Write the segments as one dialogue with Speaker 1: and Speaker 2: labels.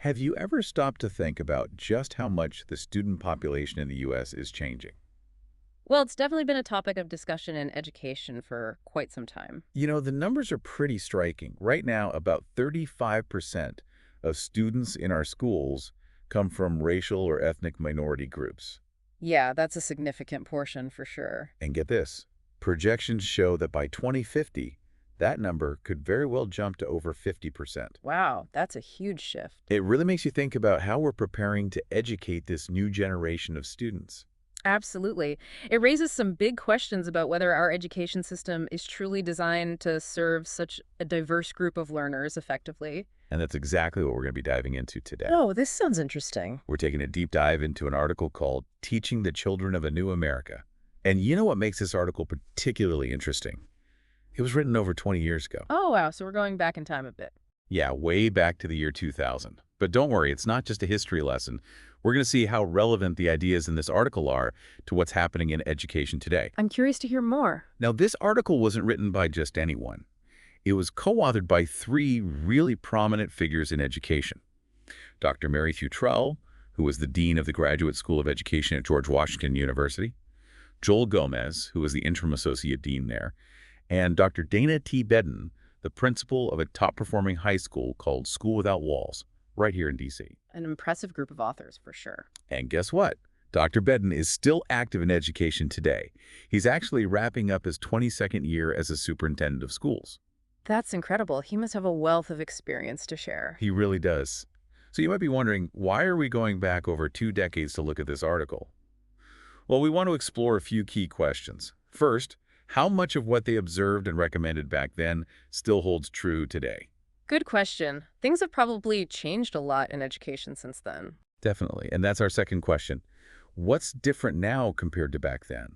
Speaker 1: Have you ever stopped to think about just how much the student population in the U.S. is changing?
Speaker 2: Well, it's definitely been a topic of discussion in education for quite some time.
Speaker 1: The numbers are pretty striking. Right now, about 35% of students in our schools come from racial or ethnic minority groups.
Speaker 2: Yeah, that's a significant portion for sure.
Speaker 1: And get this, projections show that by 2050, that number could very well jump to over 50%.
Speaker 2: Wow, that's a huge shift.
Speaker 1: It really makes you think about how we're preparing to educate this new generation of students.
Speaker 2: Absolutely. It raises some big questions about whether our education system is truly designed to serve such a diverse group of learners effectively.
Speaker 1: And that's exactly what we're going to be diving into today.
Speaker 2: Oh, this sounds interesting.
Speaker 1: We're taking a deep dive into an article called Teaching the Children of a New America. And you know what makes this article particularly interesting? It was written over 20 years ago.
Speaker 2: Oh, wow. So we're going back in time a bit.
Speaker 1: Yeah, way back to the year 2000. But don't worry, it's not just a history lesson. We're going to see how relevant the ideas in this article are to what's happening in education today.
Speaker 2: I'm curious to hear more.
Speaker 1: Now, this article wasn't written by just anyone. It was co-authored by three really prominent figures in education. Dr. Mary Futrell, who was the dean of the Graduate School of Education at George Washington University, Joel Gomez, who was the interim associate dean there, and Dr. Dana T. Bedden, the principal of a top-performing high school called School Without Walls, right here in D.C.
Speaker 2: An impressive group of authors for sure.
Speaker 1: And guess what? Dr. Bedden is still active in education today. He's actually wrapping up his 22nd year as a superintendent of schools.
Speaker 2: That's incredible. He must have a wealth of experience to share.
Speaker 1: He really does. So you might be wondering, why are we going back over 2 decades to look at this article? Well, we want to explore a few key questions. First, how much of what they observed and recommended back then still holds true today?
Speaker 2: Good question. Things have probably changed a lot in education since then.
Speaker 1: Definitely. And that's our second question. What's different now compared to back then?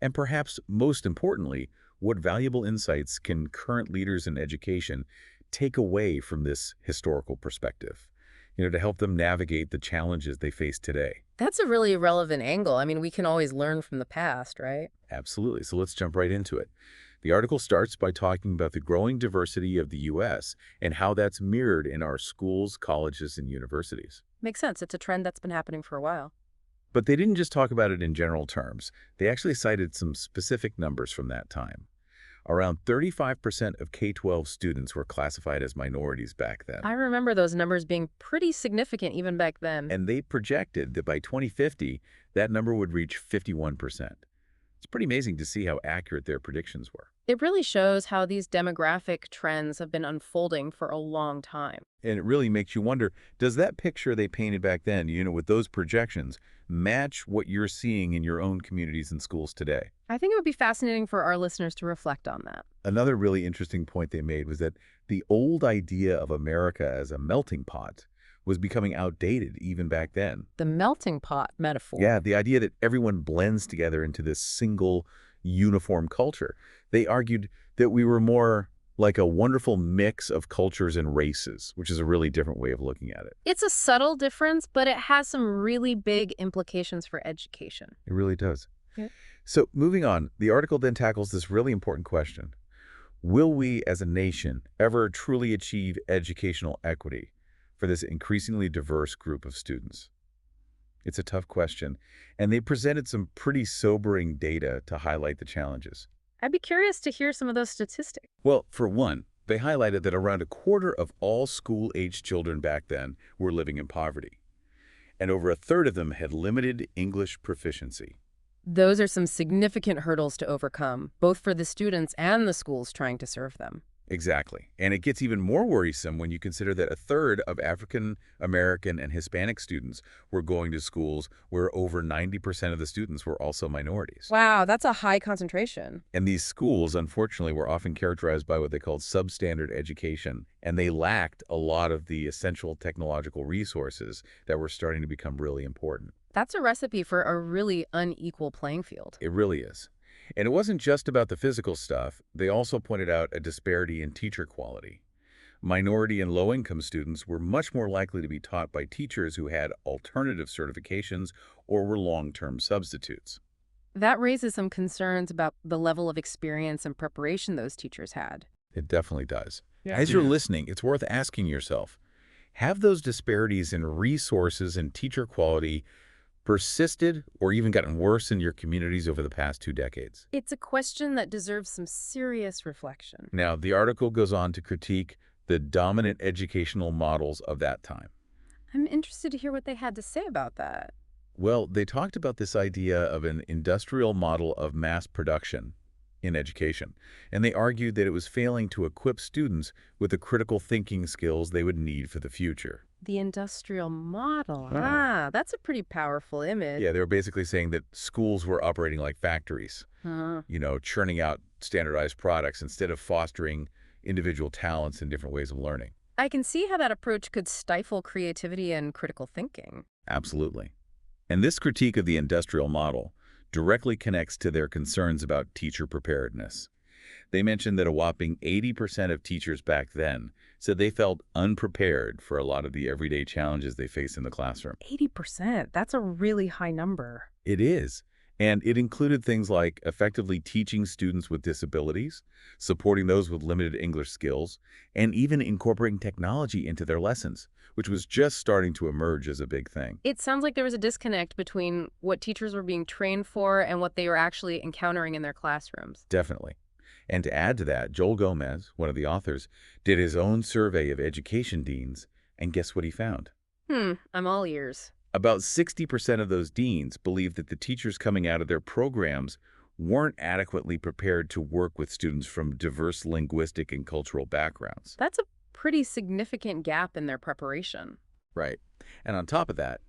Speaker 1: And perhaps most importantly, what valuable insights can current leaders in education take away from this historical perspective, to help them navigate the challenges they face today?
Speaker 2: That's a really relevant angle. I mean, we can always learn from the past, right?
Speaker 1: Absolutely. So let's jump right into it. The article starts by talking about the growing diversity of the U.S. and how that's mirrored in our schools, colleges, and universities.
Speaker 2: Makes sense. It's a trend that's been happening for a while.
Speaker 1: But they didn't just talk about it in general terms. They actually cited some specific numbers from that time. Around 35% of K-12 students were classified as minorities back then.
Speaker 2: I remember those numbers being pretty significant even back then.
Speaker 1: And they projected that by 2050, that number would reach 51%. It's pretty amazing to see how accurate their predictions were.
Speaker 2: It really shows how these demographic trends have been unfolding for a long time.
Speaker 1: And it really makes you wonder, does that picture they painted back then, with those projections, match what you're seeing in your own communities and schools today?
Speaker 2: I think it would be fascinating for our listeners to reflect on that.
Speaker 1: Another really interesting point they made was that the old idea of America as a melting pot was becoming outdated even back then.
Speaker 2: The melting pot metaphor.
Speaker 1: Yeah, the idea that everyone blends together into this single, uniform culture. They argued that we were more like a wonderful mix of cultures and races, which is a really different way of looking at it.
Speaker 2: It's a subtle difference, but it has some really big implications for education.
Speaker 1: It really does.
Speaker 2: Yeah.
Speaker 1: So moving on, the article then tackles this really important question. Will we as a nation ever truly achieve educational equity for this increasingly diverse group of students? It's a tough question, and they presented some pretty sobering data to highlight the challenges.
Speaker 2: I'd be curious to hear some of those statistics.
Speaker 1: Well, for one, they highlighted that around a quarter of all school-aged children back then were living in poverty, and over a third of them had limited English proficiency.
Speaker 2: Those are some significant hurdles to overcome, both for the students and the schools trying to serve them.
Speaker 1: Exactly. And it gets even more worrisome when you consider that a third of African American and Hispanic students were going to schools where over 90% of the students were also minorities.
Speaker 2: Wow, that's a high concentration.
Speaker 1: And these schools, unfortunately, were often characterized by what they called substandard education, and they lacked a lot of the essential technological resources that were starting to become really important.
Speaker 2: That's a recipe for a really unequal playing field.
Speaker 1: It really is. And it wasn't just about the physical stuff. They also pointed out a disparity in teacher quality. Minority and low-income students were much more likely to be taught by teachers who had alternative certifications or were long-term substitutes.
Speaker 2: That raises some concerns about the level of experience and preparation those teachers had.
Speaker 1: It definitely does. As you're listening, it's worth asking yourself, Have those disparities in resources and teacher quality persisted or even gotten worse in your communities over the past 2 decades?
Speaker 2: It's a question that deserves some serious reflection.
Speaker 1: Now, the article goes on to critique the dominant educational models of that time.
Speaker 2: I'm interested to hear what they had to say about that.
Speaker 1: Well, they talked about this idea of an industrial model of mass production in education, and they argued that it was failing to equip students with the critical thinking skills they would need for the future.
Speaker 2: The industrial model.
Speaker 1: Oh.
Speaker 2: That's a pretty powerful image.
Speaker 1: Yeah, they were basically saying that schools were operating like factories,
Speaker 2: Huh.
Speaker 1: churning out standardized products instead of fostering individual talents and different ways of learning.
Speaker 2: I can see how that approach could stifle creativity and critical thinking.
Speaker 1: Absolutely. And this critique of the industrial model directly connects to their concerns about teacher preparedness. They mentioned that a whopping 80% of teachers back then said they felt unprepared for a lot of the everyday challenges they face in the classroom.
Speaker 2: 80%. That's a really high number.
Speaker 1: It is. And it included things like effectively teaching students with disabilities, supporting those with limited English skills, and even incorporating technology into their lessons, which was just starting to emerge as a big thing.
Speaker 2: It sounds like there was a disconnect between what teachers were being trained for and what they were actually encountering in their classrooms.
Speaker 1: Definitely. And to add to that, Joel Gomez, one of the authors, did his own survey of education deans, and guess what he found?
Speaker 2: I'm all ears.
Speaker 1: About 60% of those deans believed that the teachers coming out of their programs weren't adequately prepared to work with students from diverse linguistic and cultural backgrounds.
Speaker 2: That's a pretty significant gap in their preparation.
Speaker 1: Right. And on top of that,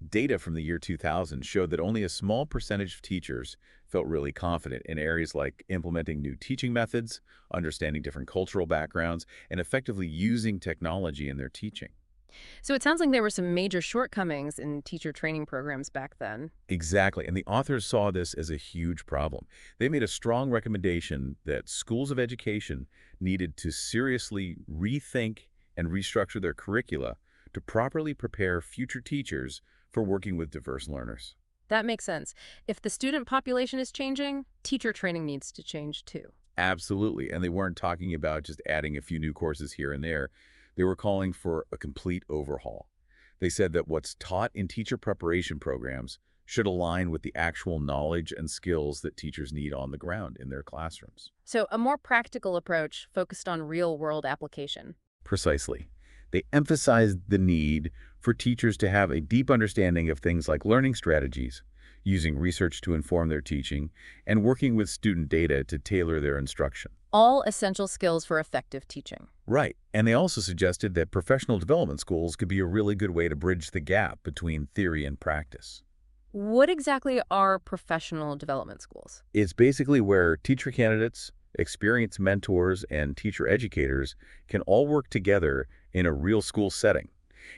Speaker 1: data from the year 2000 showed that only a small percentage of teachers felt really confident in areas like implementing new teaching methods, understanding different cultural backgrounds, and effectively using technology in their teaching.
Speaker 2: So it sounds like there were some major shortcomings in teacher training programs back then.
Speaker 1: Exactly, and the authors saw this as a huge problem. They made a strong recommendation that schools of education needed to seriously rethink and restructure their curricula to properly prepare future teachers for working with diverse learners.
Speaker 2: That makes sense. If the student population is changing, teacher training needs to change too.
Speaker 1: Absolutely, and they weren't talking about just adding a few new courses here and there. They were calling for a complete overhaul. They said that what's taught in teacher preparation programs should align with the actual knowledge and skills that teachers need on the ground in their classrooms.
Speaker 2: So a more practical approach focused on real-world application.
Speaker 1: Precisely. They emphasized the need for teachers to have a deep understanding of things like learning strategies, using research to inform their teaching, and working with student data to tailor their instruction.
Speaker 2: All essential skills for effective teaching.
Speaker 1: Right. And they also suggested that professional development schools could be a really good way to bridge the gap between theory and practice.
Speaker 2: What exactly are professional development schools?
Speaker 1: It's basically where teacher candidates, experienced mentors, and teacher educators can all work together in a real school setting.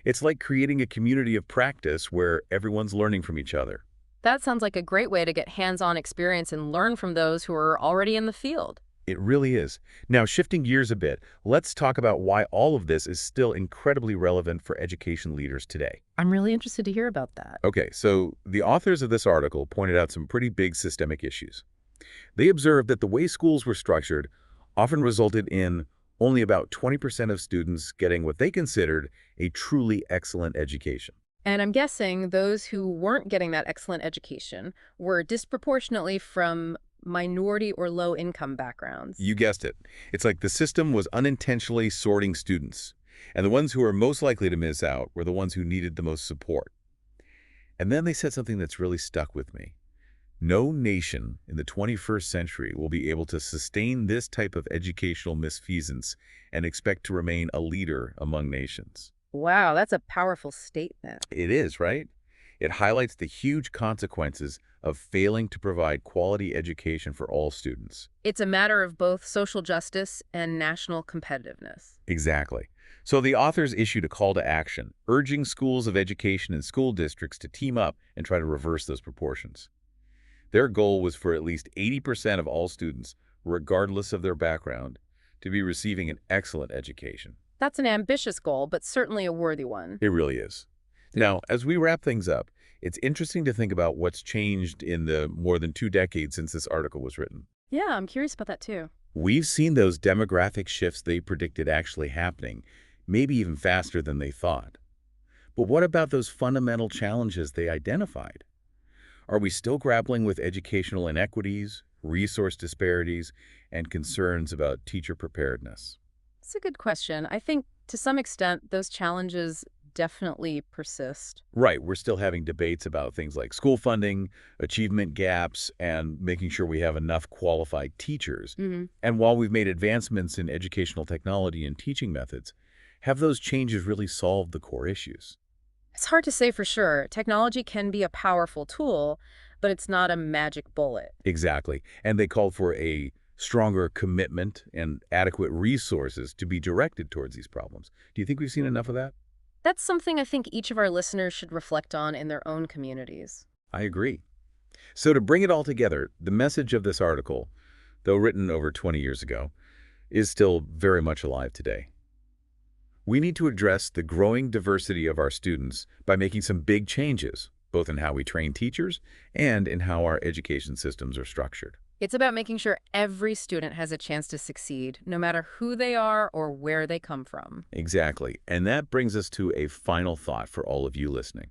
Speaker 1: It's like creating a community of practice where everyone's learning from each other.
Speaker 2: That sounds like a great way to get hands-on experience and learn from those who are already in the field.
Speaker 1: It really is. Now, shifting gears a bit, let's talk about why all of this is still incredibly relevant for education leaders today.
Speaker 2: I'm really interested to hear about that.
Speaker 1: Okay, so the authors of this article pointed out some pretty big systemic issues. They observed that the way schools were structured often resulted in only about 20% of students getting what they considered a truly excellent education.
Speaker 2: And I'm guessing those who weren't getting that excellent education were disproportionately from minority or low-income backgrounds.
Speaker 1: You guessed it. It's like the system was unintentionally sorting students, and the ones who were most likely to miss out were the ones who needed the most support. And then they said something that's really stuck with me. No nation in the 21st century will be able to sustain this type of educational misfeasance and expect to remain a leader among nations.
Speaker 2: Wow, that's a powerful statement.
Speaker 1: It is, right? It highlights the huge consequences of failing to provide quality education for all students.
Speaker 2: It's a matter of both social justice and national competitiveness.
Speaker 1: Exactly. So the authors issued a call to action, urging schools of education and school districts to team up and try to reverse those proportions. Their goal was for at least 80% of all students, regardless of their background, to be receiving an excellent education.
Speaker 2: That's an ambitious goal, but certainly a worthy one.
Speaker 1: It really is. Now, as we wrap things up, it's interesting to think about what's changed in the more than 2 decades since this article was written.
Speaker 2: Yeah, I'm curious about that too.
Speaker 1: We've seen those demographic shifts they predicted actually happening, maybe even faster than they thought. But what about those fundamental challenges they identified? Are we still grappling with educational inequities, resource disparities, and concerns about teacher preparedness?
Speaker 2: It's a good question. I think to some extent, those challenges definitely persist.
Speaker 1: Right, we're still having debates about things like school funding, achievement gaps, and making sure we have enough qualified teachers.
Speaker 2: Hmm.
Speaker 1: And while we've made advancements in educational technology and teaching methods, have those changes really solved the core issues?
Speaker 2: It's hard to say for sure. Technology can be a powerful tool, but it's not a magic bullet.
Speaker 1: Exactly. And they called for a stronger commitment and adequate resources to be directed towards these problems. Do you think we've seen enough of that?
Speaker 2: That's something I think each of our listeners should reflect on in their own communities.
Speaker 1: I agree. So to bring it all together, the message of this article, though written over 20 years ago, is still very much alive today. We need to address the growing diversity of our students by making some big changes, both in how we train teachers and in how our education systems are structured.
Speaker 2: It's about making sure every student has a chance to succeed, no matter who they are or where they come from.
Speaker 1: Exactly. And that brings us to a final thought for all of you listening.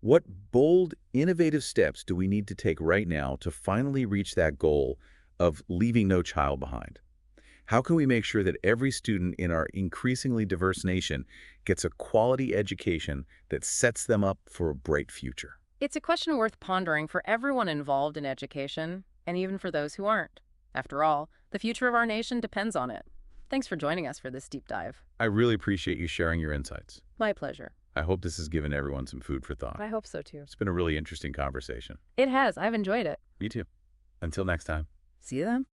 Speaker 1: What bold, innovative steps do we need to take right now to finally reach that goal of leaving no child behind? How can we make sure that every student in our increasingly diverse nation gets a quality education that sets them up for a bright future?
Speaker 2: It's a question worth pondering for everyone involved in education, and even for those who aren't. After all, the future of our nation depends on it. Thanks for joining us for this deep dive.
Speaker 1: I really appreciate you sharing your insights.
Speaker 2: My pleasure.
Speaker 1: I hope this has given everyone some food for thought.
Speaker 2: I hope so too.
Speaker 1: It's been a really interesting conversation.
Speaker 2: It has. I've enjoyed it.
Speaker 1: Me too. Until next time.
Speaker 2: See you then.